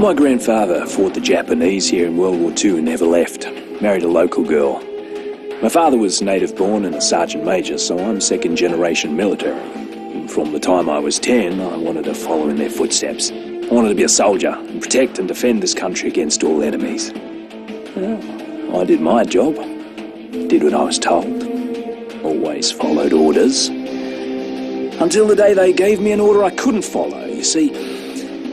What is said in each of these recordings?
My grandfather fought the Japanese here in World War II and never left. Married a local girl. My father was native-born and a sergeant major, so I'm second-generation military. And from the time I was 10, I wanted to follow in their footsteps. I wanted to be a soldier and protect and defend this country against all enemies. Well, I did my job. Did what I was told. Always followed orders. Until the day they gave me an order I couldn't follow. You see,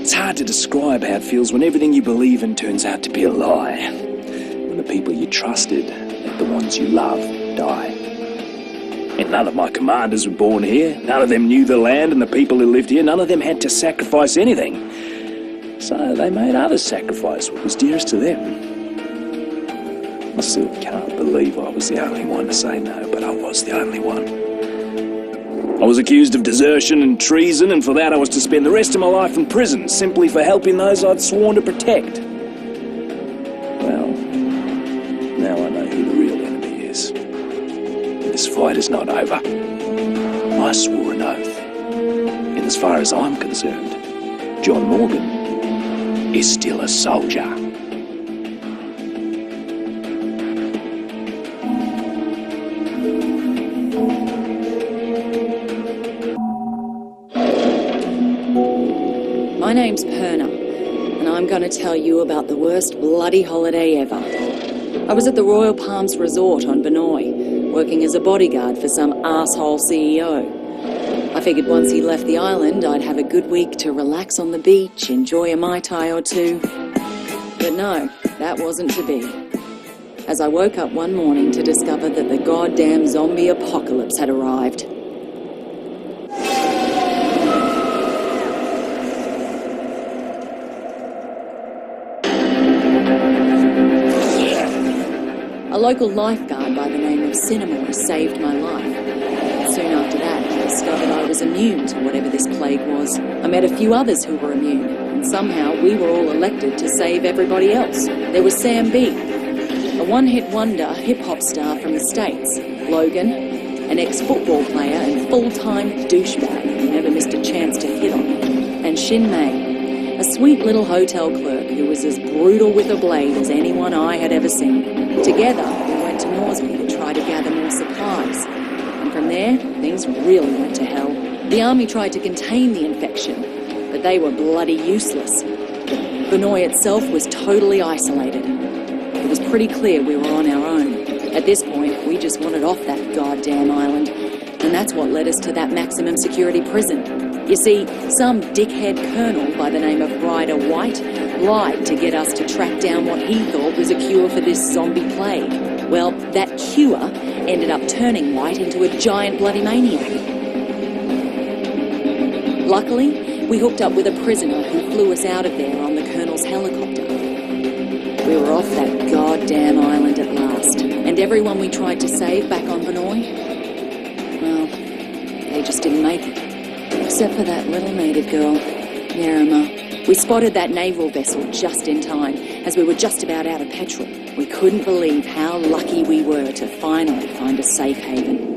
it's hard to describe how it feels when everything you believe in turns out to be a lie. When the people you trusted and the ones you love die. And none of my commanders were born here. None of them knew the land and the people who lived here. None of them had to sacrifice anything. So they made others sacrifice what was dearest to them. I still can't believe I was the only one to say no, but I was the only one. I was accused of desertion and treason, and for that I was to spend the rest of my life in prison, simply for helping those I'd sworn to protect. Well, now I know who the real enemy is. This fight is not over. I swore an oath. And as far as I'm concerned, John Morgan is still a soldier. My name's Perna, and I'm going to tell you about the worst bloody holiday ever. I was at the Royal Palms Resort on Banoi, working as a bodyguard for some arsehole CEO. I figured once he left the island, I'd have a good week to relax on the beach, enjoy a Mai Tai or two. But no, that wasn't to be. As I woke up one morning to discover that the goddamn zombie apocalypse had arrived. A local lifeguard by the name of Cinema saved my life. Soon after that, I discovered I was immune to whatever this plague was. I met a few others who were immune, and somehow we were all elected to save everybody else. There was Sam B, a one-hit wonder hip-hop star from the States. Logan, an ex-football player and full-time douchebag who never missed a chance to hit on me. And Shin Mei, a sweet little hotel clerk who was as brutal with a blade as anyone I had ever seen. Together, we went to Moresby to try to gather more supplies. And from there, things really went to hell. The army tried to contain the infection, but they were bloody useless. Banoi itself was totally isolated. It was pretty clear we were on our own. At this point, we just wanted off that goddamn island. And that's what led us to that maximum security prison. You see, some dickhead colonel by the name of Ryder White lied to get us to track down what he thought was a cure for this zombie plague. Well, that cure ended up turning White into a giant bloody maniac. Luckily, we hooked up with a prisoner who flew us out of there on the colonel's helicopter. We were off that goddamn island at last, and everyone we tried to save back on Banoi, well, they just didn't make it. Except for that little native girl, Yarima. We spotted that naval vessel just in time, as we were just about out of petrol. We couldn't believe how lucky we were to finally find a safe haven.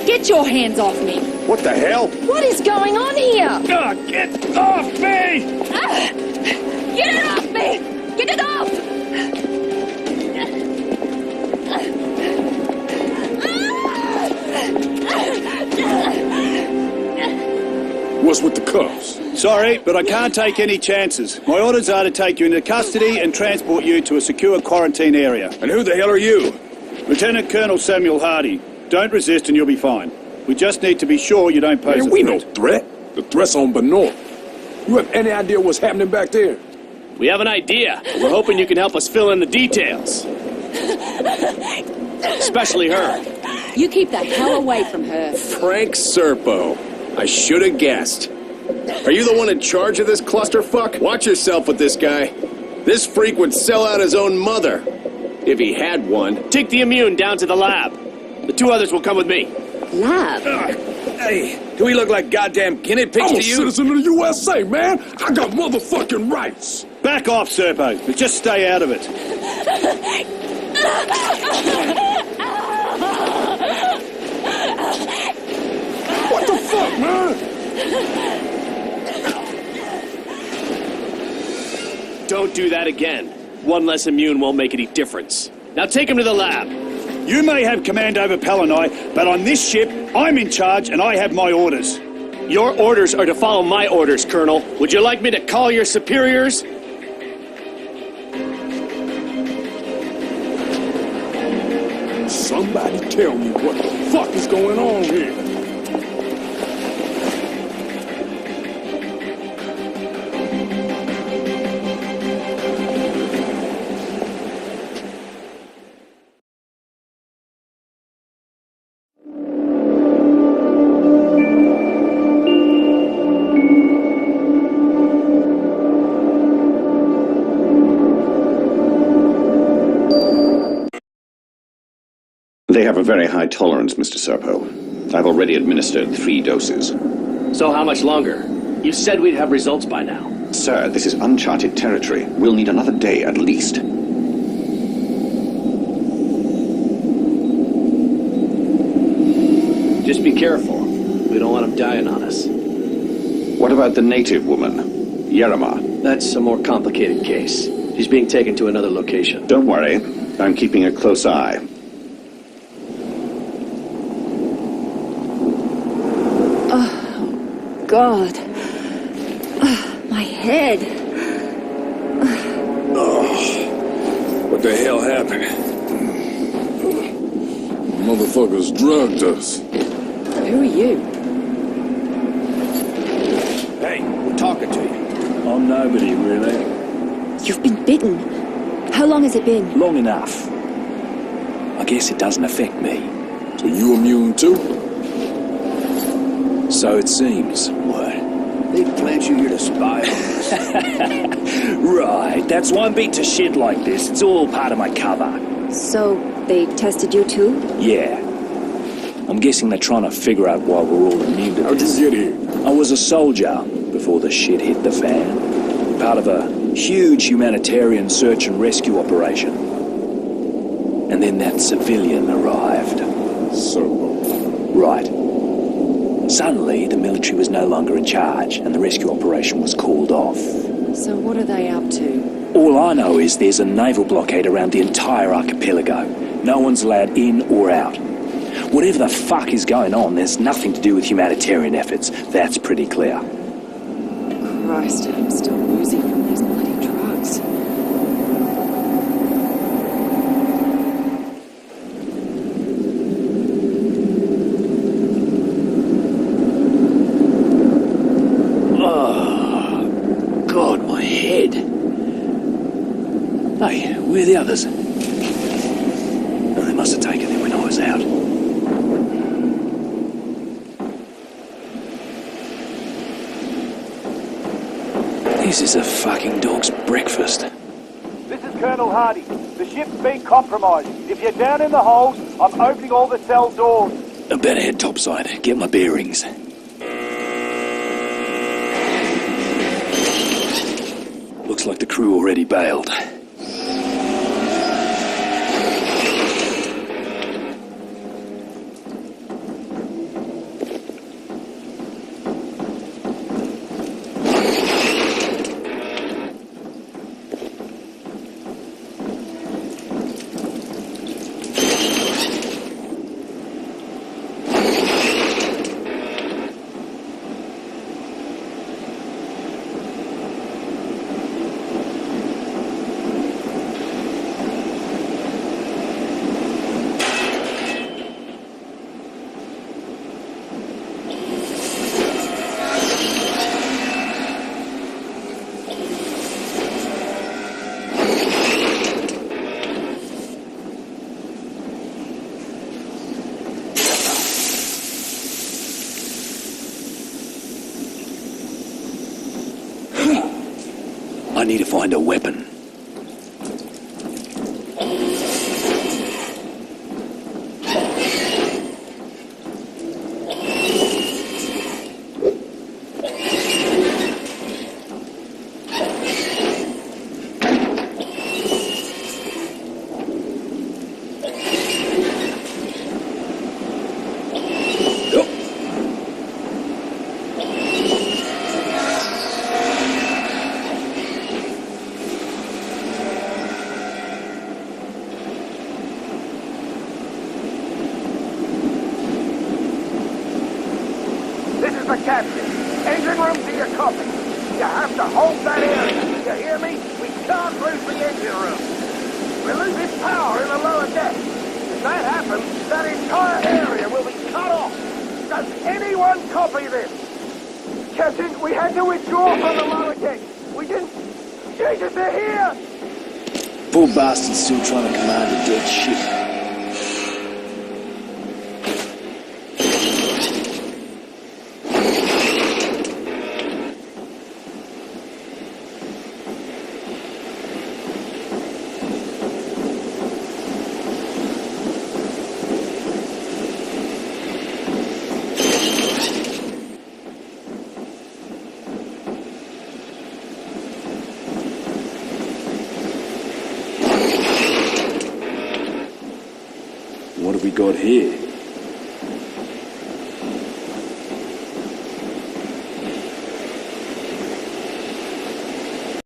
Get your hands off me! What the hell? What is going on here? Get off me! Get it off me! Get it off! What's with the cuffs? Sorry, but I can't take any chances. My orders are to take you into custody and transport you to a secure quarantine area. And who the hell are you? Lieutenant Colonel Samuel Hardy. Don't resist and you'll be fine. We just need to be sure you don't pose a we threat. no threat. The threat's on Banoi. You have any idea what's happening back there? We have an idea. We're hoping you can help us fill in the details. Especially her. You keep the hell away from her. Frank Serpo. I should have guessed. Are you the one in charge of this clusterfuck? Watch yourself with this guy. This freak would sell out his own mother. If he had one. Take the immune down to the lab. The two others will come with me. Lab? Hey, do we look like goddamn guinea pigs I'm a to you? citizen of the USA, man. I got motherfucking rights. Back off, Serpo, but just stay out of it. What the fuck, man? Don't do that again. One less immune won't make any difference. Now take him to the lab. You may have command over Palanai, but on this ship, I'm in charge and I have my orders. Your orders are to follow my orders, Colonel. Would you like me to call your superiors? Somebody tell me what the fuck is going on here. They have a very high tolerance, Mr. Serpo. I've already administered 3 doses. So how much longer? You said we'd have results by now. Sir, this is uncharted territory. We'll need another day at least. Just be careful. We don't want him dying on us. What about the native woman, Yerima? That's a more complicated case. She's being taken to another location. Don't worry. I'm keeping a close eye. God. My head. What the hell happened? Motherfuckers drugged us. Who are you? Hey, we're talking to you. I'm nobody, really. You've been bitten. How long has it been? Long enough. I guess it doesn't affect me. So you immune too? So it seems. What? They plant you here to spy on us. Right, that's why I'm beat to shit like this. It's all part of my cover. So, they tested you too? Yeah. I'm guessing they're trying to figure out why we're all immune to How'd this. you get here? I was a soldier before the shit hit the fan. Part of a huge humanitarian search and rescue operation. And then that civilian arrived. Serpo. Right. Suddenly, the military was no longer in charge, and the rescue operation was called off. So what are they up to? All I know is there's a naval blockade around the entire archipelago. No one's allowed in or out. Whatever the fuck is going on, there's nothing to do with humanitarian efforts. That's pretty clear. Christ, I'm still woozy from these bloody drugs. God, my head. Hey, where are the others? Oh, they must have taken them when I was out. This is a fucking dog's breakfast. This is Colonel Hardy. The ship's been compromised. If you're down in the hold, I'm opening all the cell doors. I better head topside, get my bearings. Looks like the crew already bailed. I need to find a weapon. Poor bastard's still trying to command a dead ship. What have we got here?